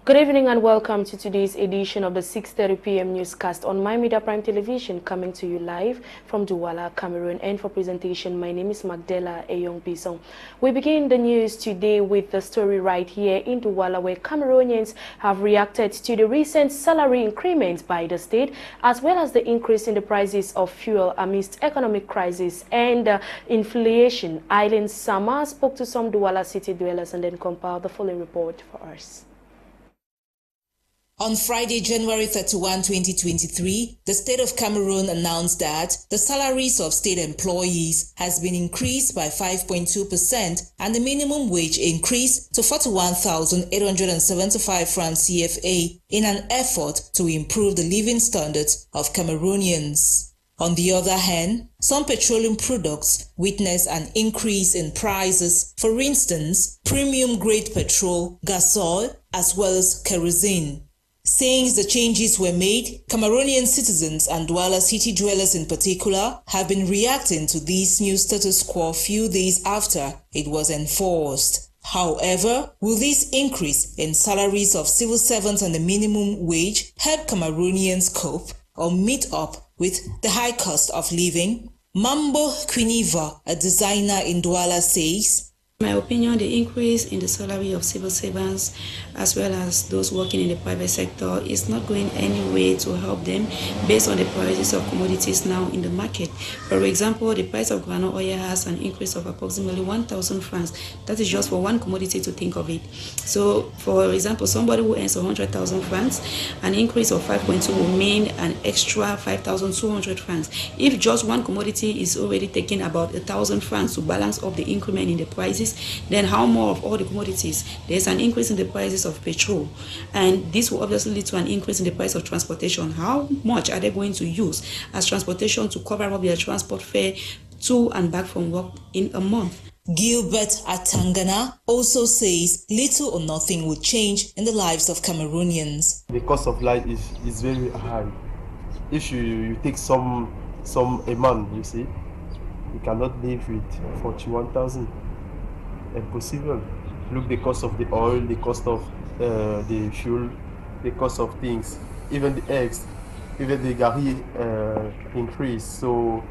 Good evening and welcome to today's edition of the 6:30 p.m. newscast on My Media Prime Television, coming to you live from Douala, Cameroon. And for presentation, my name is Macdella, a young person. We begin the news today with the story right here in Douala, where Cameroonians have reacted to the recent salary increment by the state, as well as the increase in the prices of fuel amidst economic crisis and inflation. Eileen Sama spoke to some Douala city dwellers and then compiled the following report for us. On Friday, January 31, 2023, the state of Cameroon announced that the salaries of state employees has been increased by 5.2% and the minimum wage increased to 41,875 francs CFA in an effort to improve the living standards of Cameroonians. On the other hand, some petroleum products witnessed an increase in prices, for instance, premium-grade petrol, gasoil, as well as kerosene. Since the changes were made, Cameroonian citizens and Douala city dwellers in particular have been reacting to this new status quo a few days after it was enforced. However, will this increase in salaries of civil servants and the minimum wage help Cameroonians cope or meet up with the high cost of living? Mambo Quiniva, a designer in Douala, says, in my opinion, the increase in the salary of civil servants as well as those working in the private sector is not going any way to help them based on the prices of commodities now in the market. For example, the price of groundnut oil has an increase of approximately 1,000 francs. That is just for one commodity, to think of it. So, for example, somebody who earns 100,000 francs, an increase of 5.2 will mean an extra 5,200 francs. If just one commodity is already taking about 1,000 francs to balance up the increment in the prices, then how more of all the commodities? There's an increase in the prices of petrol, and this will obviously lead to an increase in the price of transportation. How much are they going to use as transportation to cover up their transport fare to and back from work in a month? Gilbert Atangana also says little or nothing would change in the lives of Cameroonians. The cost of life is very high. If you take a man, you see, you cannot live with 41,000. Impossible. Look, the cost of the oil, the cost of the fuel, the cost of things, even the eggs, even the gari increase. So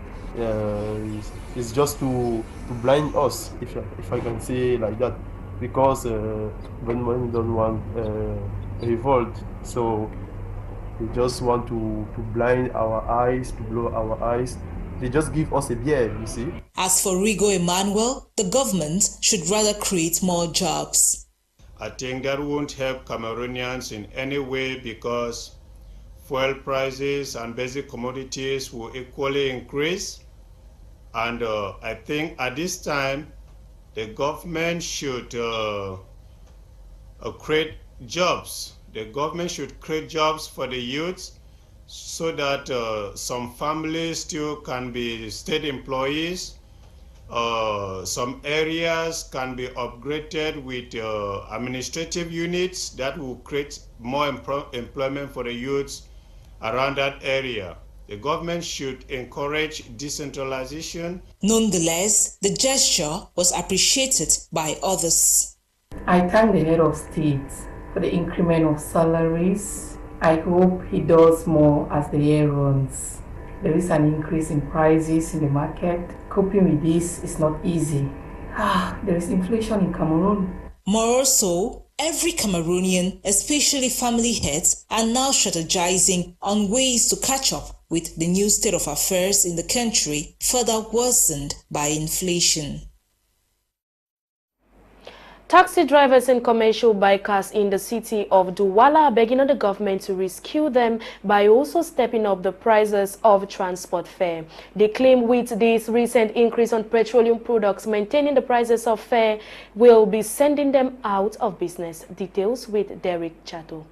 it's just to blind us, if I can say like that, because government don't want revolt. So they just want to blind our eyes, to blow our eyes. They just give us a beer, you see. As for Rigo Emmanuel, the government should rather create more jobs. I think that won't help Cameroonians in any way because fuel prices and basic commodities will equally increase. And I think at this time, the government should create jobs. The government should create jobs for the youth, so that some families still can be state employees. Some areas can be upgraded with administrative units that will create more employment for the youths around that area. The government should encourage decentralization. Nonetheless, the gesture was appreciated by others. I thank the head of state for the increment of salaries. I hope he does more as the year runs. There is an increase in prices in the market. Coping with this is not easy. There is inflation in Cameroon. More so, every Cameroonian, especially family heads, are now strategizing on ways to catch up with the new state of affairs in the country, further worsened by inflation. Taxi drivers and commercial bikers in the city of Douala are begging on the government to rescue them by also stepping up the prices of transport fare. They claim with this recent increase on petroleum products, maintaining the prices of fare will be sending them out of business. Details with Derek Chato.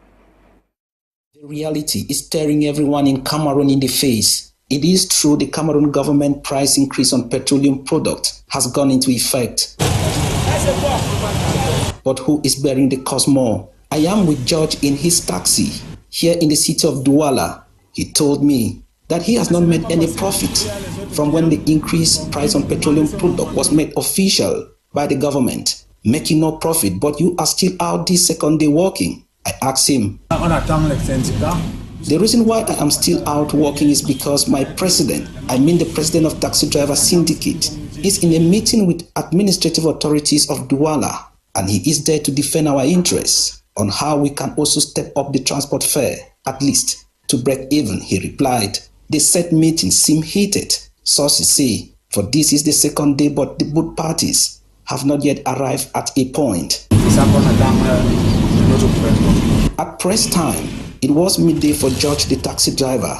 The reality is staring everyone in Cameroon in the face. It is true the Cameroon government price increase on petroleum products has gone into effect. But who is bearing the cost more? I am with George in his taxi here in the city of Douala. He told me that he has not made any profit from when the increased price on petroleum product was made official by the government. Making no profit, but you are still out this second day working. I asked him, the reason why I am still out working is because my president, the president of Taxi Driver Syndicate, is in a meeting with administrative authorities of Douala, and he is there to defend our interests on how we can also step up the transport fare, at least to break even, he replied. The said meeting seemed heated. Sources say, for this is the second day, but the both parties have not yet arrived at a point. At press time, it was midday for George the taxi driver.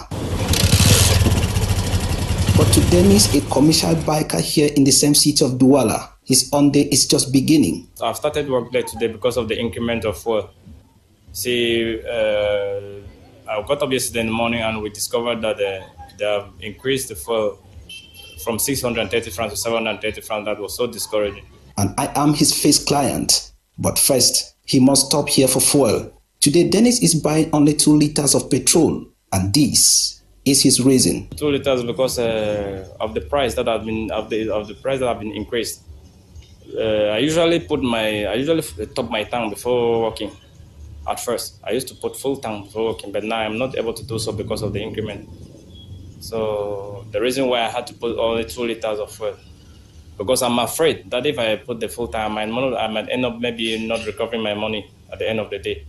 But to Dennis, a commercial biker here in the same city of Douala, his own day is just beginning. I've started work late today because of the increment of fuel. See, I got up yesterday in the morning and we discovered that they have increased the fuel from 630 francs to 730 francs. That was so discouraging. And I am his first client. But first, he must stop here for fuel. Today, Dennis is buying only 2 liters of petrol, and this is his reason. 2 liters because of the price that have been increased. I usually top my tank before working. At first, I used to put full tank before working, but now I'm not able to do so because of the increment. So the reason why I had to put only 2 liters of fuel, because I'm afraid that if I put the full tank, I might end up maybe not recovering my money at the end of the day.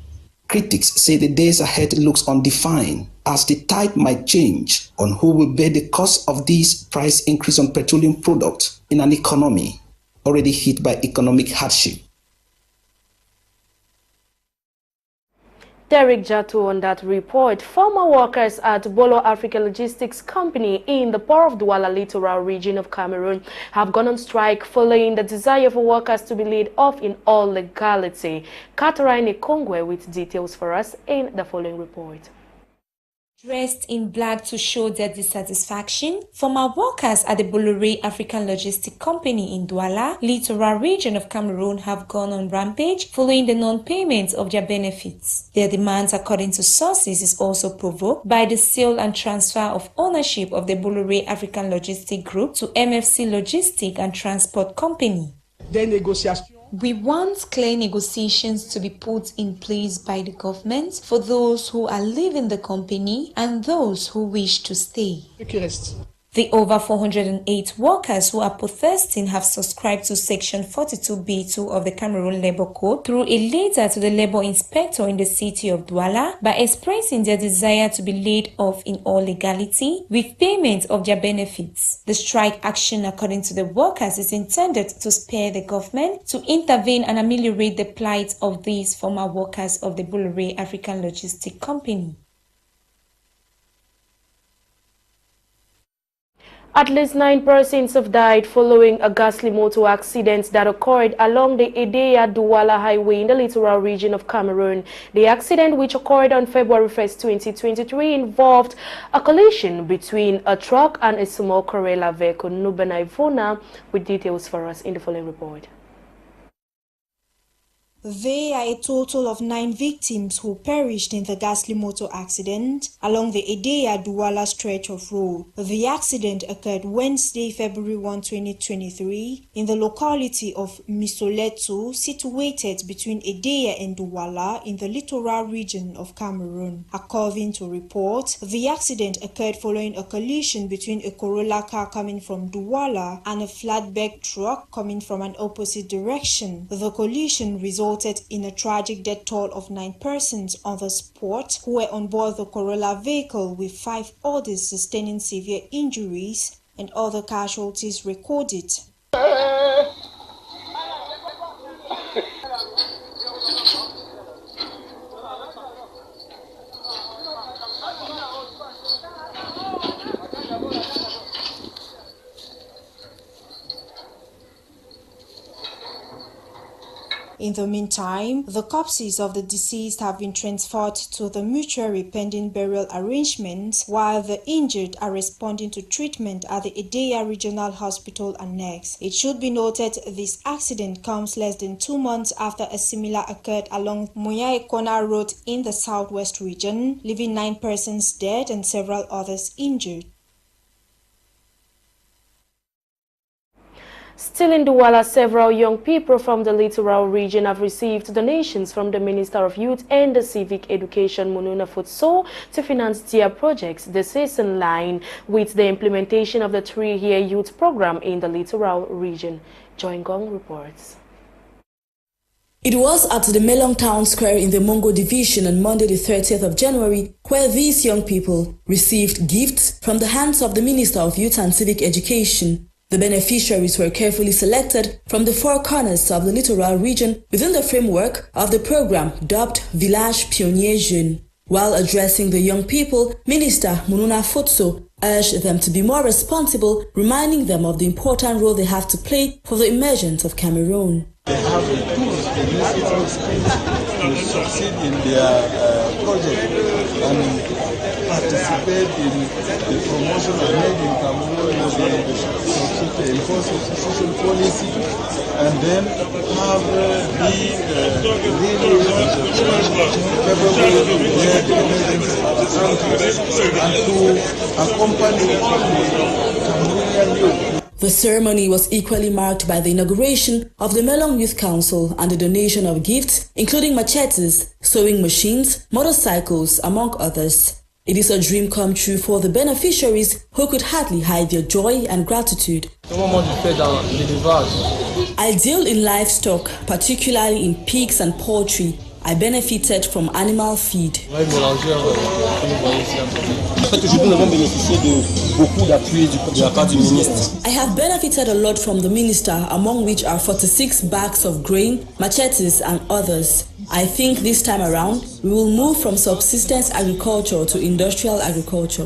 Critics say the days ahead looks undefined, as the tide might change on who will bear the cost of this price increase on petroleum products in an economy already hit by economic hardship. Derek Jato on that report. Former workers at Bolo Africa Logistics Company in the Port of Douala littoral region of Cameroon have gone on strike following the desire for workers to be laid off in all legality. Katarine Kongwe with details for us in the following report. Dressed in black to show their dissatisfaction, former workers at the Bolore African Logistics Company in Douala, littoral region of Cameroon, have gone on rampage following the non-payment of their benefits. Their demands, according to sources, is also provoked by the sale and transfer of ownership of the Bolore African Logistics Group to MFC Logistic and Transport Company. We want clear negotiations to be put in place by the government for those who are leaving the company and those who wish to stay. The over 408 workers who are protesting have subscribed to Section 42B2 of the Cameroon Labour Code through a letter to the Labour Inspector in the city of Douala by expressing their desire to be laid off in all legality with payment of their benefits. The strike action, according to the workers, is intended to spur the government to intervene and ameliorate the plight of these former workers of the Bolore African Logistics Company. At least 9 persons have died following a ghastly motor accident that occurred along the Edeya-Douala highway in the littoral region of Cameroon. The accident, which occurred on February 1st, 2023, involved a collision between a truck and a small Corolla vehicle. Ivona with details for us in the following report. There are a total of 9 victims who perished in the ghastly motor accident along the Edeya-Douala stretch of road. The accident occurred Wednesday, February 1, 2023, in the locality of Misoletu, situated between Edeya and Douala in the littoral region of Cameroon. According to reports, the accident occurred following a collision between a Corolla car coming from Douala and a flatbed truck coming from an opposite direction. The collision resulted in a tragic death toll of 9 persons on the spot who were on board the Corolla vehicle, with 5 others sustaining severe injuries and other casualties recorded. In the meantime, the corpses of the deceased have been transferred to the mortuary pending burial arrangements, while the injured are responding to treatment at the Edeya Regional Hospital Annex. It should be noted this accident comes less than 2 months after a similar occurred along Muyaekona Road in the southwest region, leaving 9 persons dead and several others injured. Still in Douala, several young people from the littoral region have received donations from the Minister of Youth and the Civic Education, Mununa Futso, to finance their projects. This is in line with the implementation of the 3-year youth program in the littoral region. Join Gong reports. It was at the Melong Town Square in the Mongo Division on Monday the 30th of January where these young people received gifts from the hands of the Minister of Youth and Civic Education. The beneficiaries were carefully selected from the 4 corners of the littoral region within the framework of the program dubbed Village Pionnier Jeune. While addressing the young people, Minister Mununa Futso urged them to be more responsible, reminding them of the important role they have to play for the emergence of Cameroon. They have the tools, the necessary skills to succeed in their project and participate in the promotion of made in Cameroon, to enforce social policy, and then have really capable of the emergence of the country and to accompany the Cameroonian youth. The ceremony was equally marked by the inauguration of the Melong Youth Council and the donation of gifts, including machetes, sewing machines, motorcycles, among others. It is a dream come true for the beneficiaries who could hardly hide their joy and gratitude. Ideal in livestock, particularly in pigs and poultry, I benefited from animal feed. I have benefited a lot from the minister, among which are 46 bags of grain, machetes and others. I think this time around, we will move from subsistence agriculture to industrial agriculture.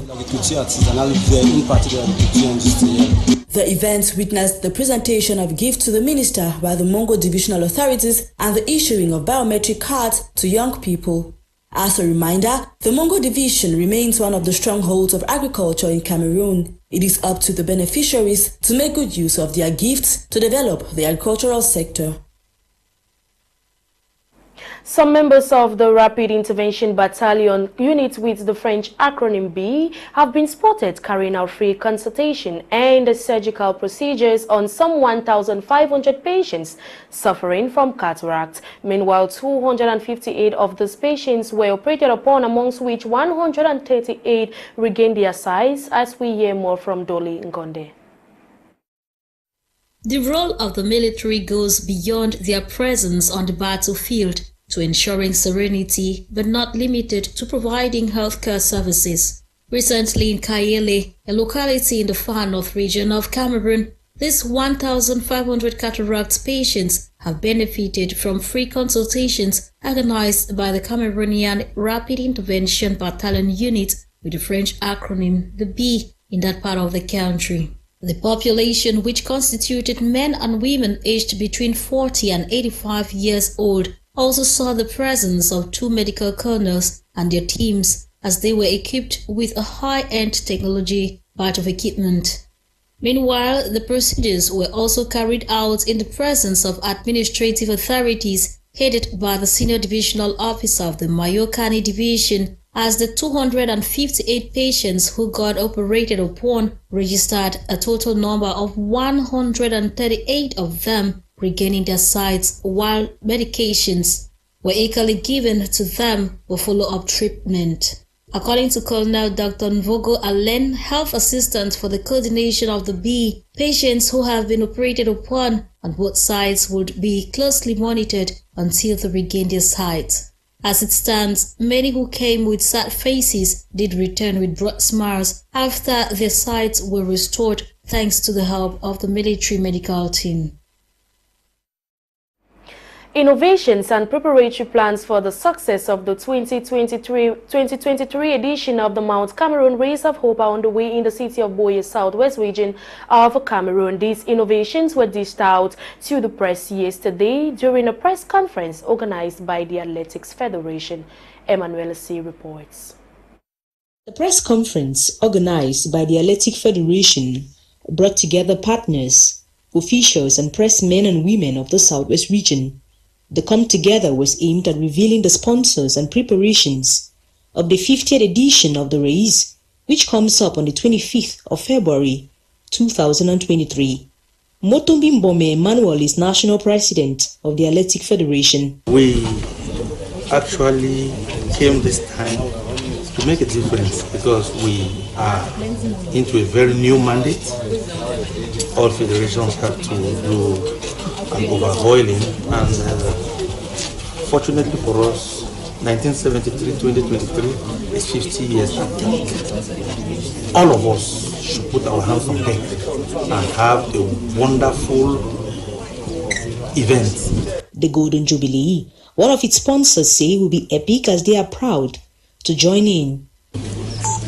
The event witnessed the presentation of gifts to the minister by the Mongo divisional authorities and the issuing of biometric cards to young people. As a reminder, the Mongo division remains one of the strongholds of agriculture in Cameroon. It is up to the beneficiaries to make good use of their gifts to develop the agricultural sector. Some members of the Rapid Intervention Battalion unit with the French acronym B have been spotted carrying out free consultation and surgical procedures on some 1,500 patients suffering from cataract. Meanwhile, 258 of these patients were operated upon, amongst which 138 regained their sight, as we hear more from Dolly Ngonde. The role of the military goes beyond their presence on the battlefield to ensuring serenity, but not limited to providing healthcare services. Recently in Kayele, a locality in the far north region of Cameroon, these 1,500 cataract patients have benefited from free consultations organized by the Cameroonian Rapid Intervention Battalion unit with the French acronym the B in that part of the country. The population, which constituted men and women aged between 40 and 85 years old, also saw the presence of 2 medical colonels and their teams as they were equipped with a high-end technology part of equipment. Meanwhile, the procedures were also carried out in the presence of administrative authorities headed by the senior divisional officer of the Mayokani division, as the 258 patients who got operated upon registered a total number of 138 of them regaining their sights, while medications were equally given to them for follow-up treatment. According to Colonel Dr. Nvogo Allen, health assistant for the coordination of the B, patients who have been operated upon on both sides would be closely monitored until they regain their sight. As it stands, many who came with sad faces did return with broad smiles after their sights were restored thanks to the help of the military medical team. Innovations and preparatory plans for the success of the 2023 edition of the Mount Cameroon Race of Hope are underway in the city of Boye, southwest region of Cameroon. These innovations were dished out to the press yesterday during a press conference organized by the Athletics Federation. Emmanuel C. reports. The press conference organized by the Athletic Federation brought together partners, officials and pressmen and women of the southwest region. The come-together was aimed at revealing the sponsors and preparations of the 50th edition of the race, which comes up on the 25th of February 2023. Motumbi Mbome Emmanuel is national president of the Athletic Federation. We actually came this time to make a difference because we are into a very new mandate. All federations have to do an overhauling, and fortunately for us, 1973-2023 is 50 years after. All of us should put our hands on deck and have a wonderful event. The Golden Jubilee, one of its sponsors say, will be epic as they are proud to join in.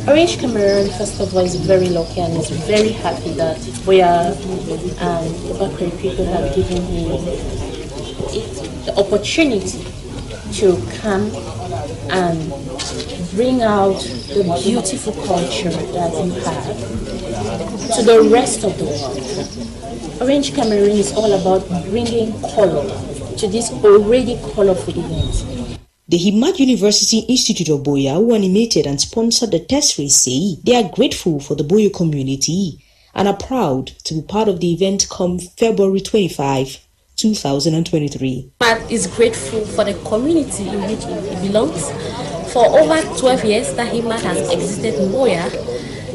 Orange Cameroon, first of all, is very lucky and is very happy that we are the Bakri people have given him the opportunity to come and bring out the beautiful culture that you have to the rest of the world. Orange Cameroon is all about bringing color to this already colorful event. The Himad University Institute of Boya, who animated and sponsored the test race, say they are grateful for the Boya community and are proud to be part of the event come February 25, 2023. Himad is grateful for the community in which it belongs. For over 12 years that Himad has existed in Boya,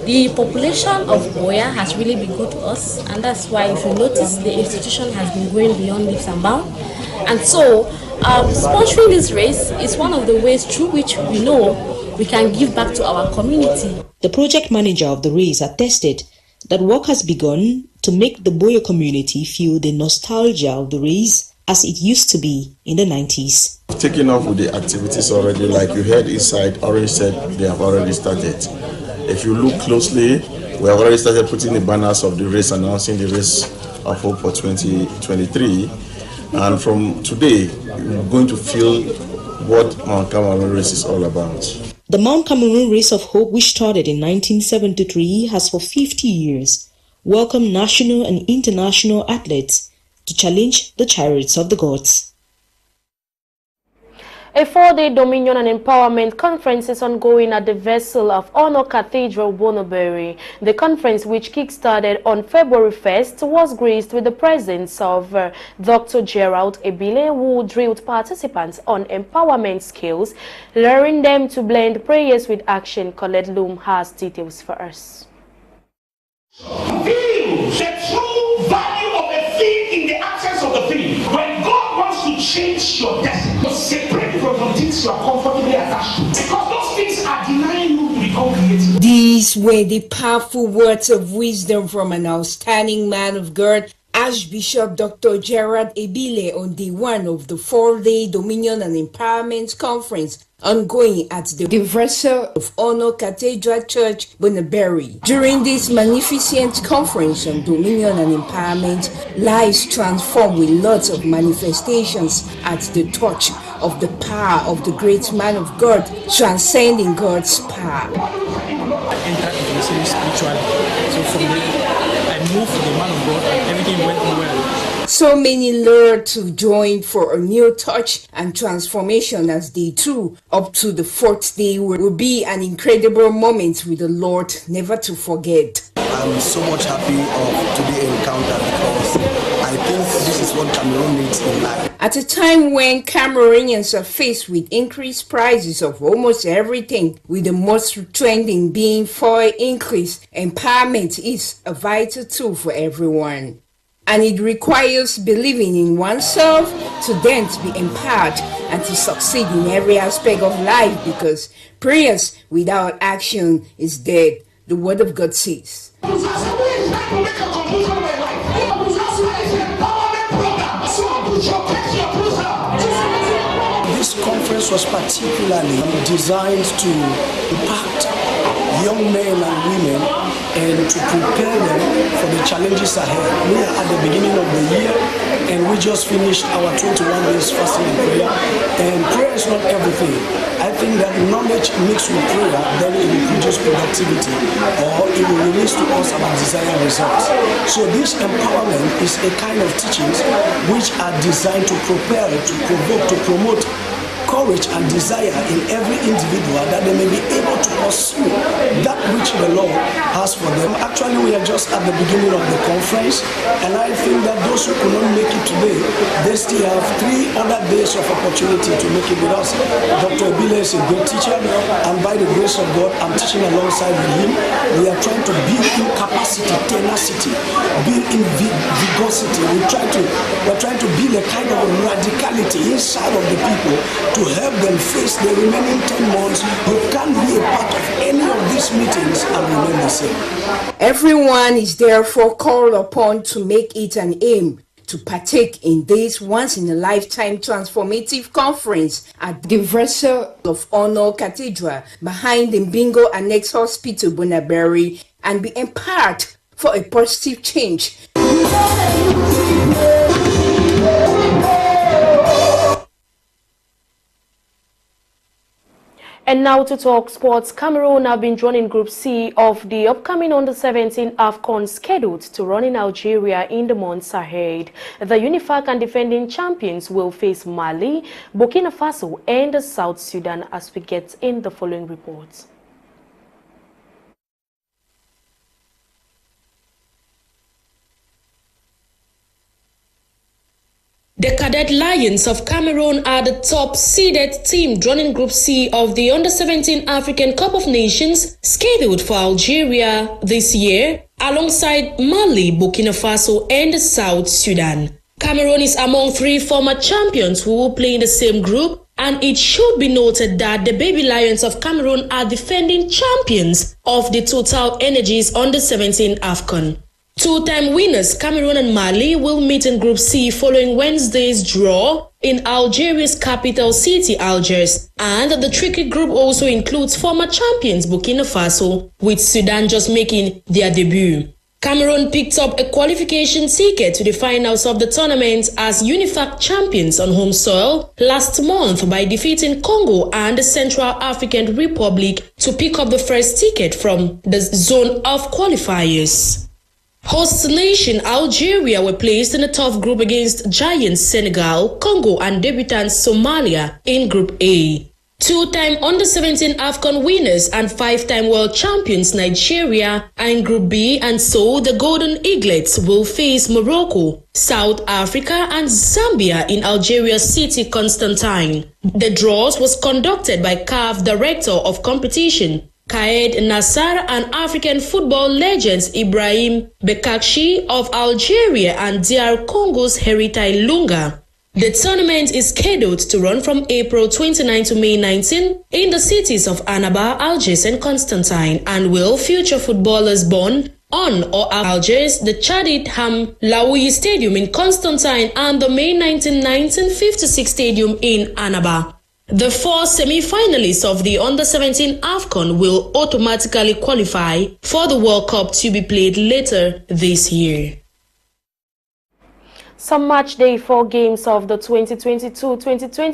the population of Boya has really been good to us, and that's why if you notice the institution has been going beyond leaps and bounds. And so sponsoring this race is one of the ways through which we know we can give back to our community. The project manager of the race attested that work has begun to make the Boya community feel the nostalgia of the race as it used to be in the 90s. Taking off with the activities already, like you heard inside, Orange said they have already started. If you look closely, we have already started putting the banners of the race, announcing the race of hope for 2023. And from today, you're going to feel what Mount Cameroon race is all about. The Mount Cameroon Race of Hope, which started in 1973, has for 50 years welcomed national and international athletes to challenge the chariots of the gods. A 4-day Dominion and Empowerment Conference is ongoing at the Vessel of Honor Cathedral, Bonobury. The conference, which kick-started on February 1st, was graced with the presence of Dr. Gerald Ebile, who drilled participants on empowerment skills, luring them to blend prayers with action. Colette Loom has details for us. Feel the true value of a thing in the absence of the thing. When God wants to change your destiny, separate from things you are comfortably attached to, because those things are denying you to become creative. These were the powerful words of wisdom from an outstanding man of God, Archbishop Dr. Gerard Ebile, on day one of the 4-day Dominion and Empowerment Conference ongoing at the Vessel of Honor Cathedral Church, Bonobury. During this magnificent conference on Dominion and Empowerment, lives transformed with lots of manifestations at the touch of the power of the great man of God, transcending God's power. I entered into the same spiritually. So from there, I moved to the man of God and everything went on well. So many lured to join for a new touch and transformation as day 2 up to the 4th day will be an incredible moment with the Lord never to forget. I'm so much happy of today's encounter because I think this is what Cameroon needs in life. At a time when Cameroonians are faced with increased prices of almost everything, with the most trending being fuel increase, empowerment is a vital tool for everyone. And it requires believing in oneself to then to be empowered and to succeed in every aspect of life, because prayers without action is dead. The word of God says. This conference was particularly designed to impact young men and women and to prepare them for the challenges ahead. We are at the beginning of the year and we just finished our 21 days fasting and prayer, and prayer is not everything. I think that knowledge mixed with prayer, then it will produce productivity, or it will release to us our desired results. So this empowerment is a kind of teachings which are designed to prepare, to provoke, to promote courage and desire in every individual that they may be able to pursue that which the Lord has for them. Actually, we are just at the beginning of the conference, and I think that those who could not make it today, they still have 3 other days of opportunity to make it with us. Dr. Ebile is a great teacher, and by the grace of God, I'm teaching alongside with him. We are trying to build in capacity, tenacity, build in vigorosity. We're trying to build a kind of radicality inside of the people to help them face the remaining 10 months. You can't be a part of any of these meetings and remain the same. Everyone is therefore called upon to make it an aim to partake in this once-in-a-lifetime transformative conference at the Vessel of Honor Cathedral behind the Mbingo Annex Hospital, Bonaberi, and be empowered for a positive change. And now to talk sports. Cameroon have been drawn in Group C of the upcoming Under-17 AFCON scheduled to run in Algeria in the months ahead. The UNIFAC and defending champions will face Mali, Burkina Faso and South Sudan as we get in the following reports. The Cadet Lions of Cameroon are the top-seeded team drawn in Group C of the Under-17 African Cup of Nations scheduled for Algeria this year, alongside Mali, Burkina Faso and South Sudan. Cameroon is among 3 former champions who will play in the same group, and it should be noted that the Baby Lions of Cameroon are defending champions of the Total Energies Under-17 AFCON. 2-time winners Cameroon and Mali will meet in Group C following Wednesday's draw in Algeria's capital city, Algiers. And the tricky group also includes former champions Burkina Faso, with Sudan just making their debut. Cameroon picked up a qualification ticket to the finals of the tournament as UNIFAC champions on home soil last month by defeating Congo and the Central African Republic to pick up the first ticket from the zone of qualifiers. Host nation Algeria were placed in a tough group against giants Senegal, Congo and debutants Somalia in Group A. 2-time Under-17 AFCON winners and 5-time world champions Nigeria are in Group B, and so the Golden Eaglets will face Morocco, South Africa and Zambia in Algeria's city Constantine. The draws was conducted by CAF Director of Competition Kaed Nassar and African football legends Ibrahim Bekakshi of Algeria and DR Congo's Heritai Lunga. The tournament is scheduled to run from April 29 to May 19 in the cities of Annaba, Algiers and Constantine, and will feature footballers born on or at Algiers, the Chadid Ham Laoui Stadium in Constantine and the May 19, 1956 Stadium in Annaba. The 4 semi-finalists of the Under-17 AFCON will automatically qualify for the World Cup to be played later this year. Some match day 4 games of the 2022-2023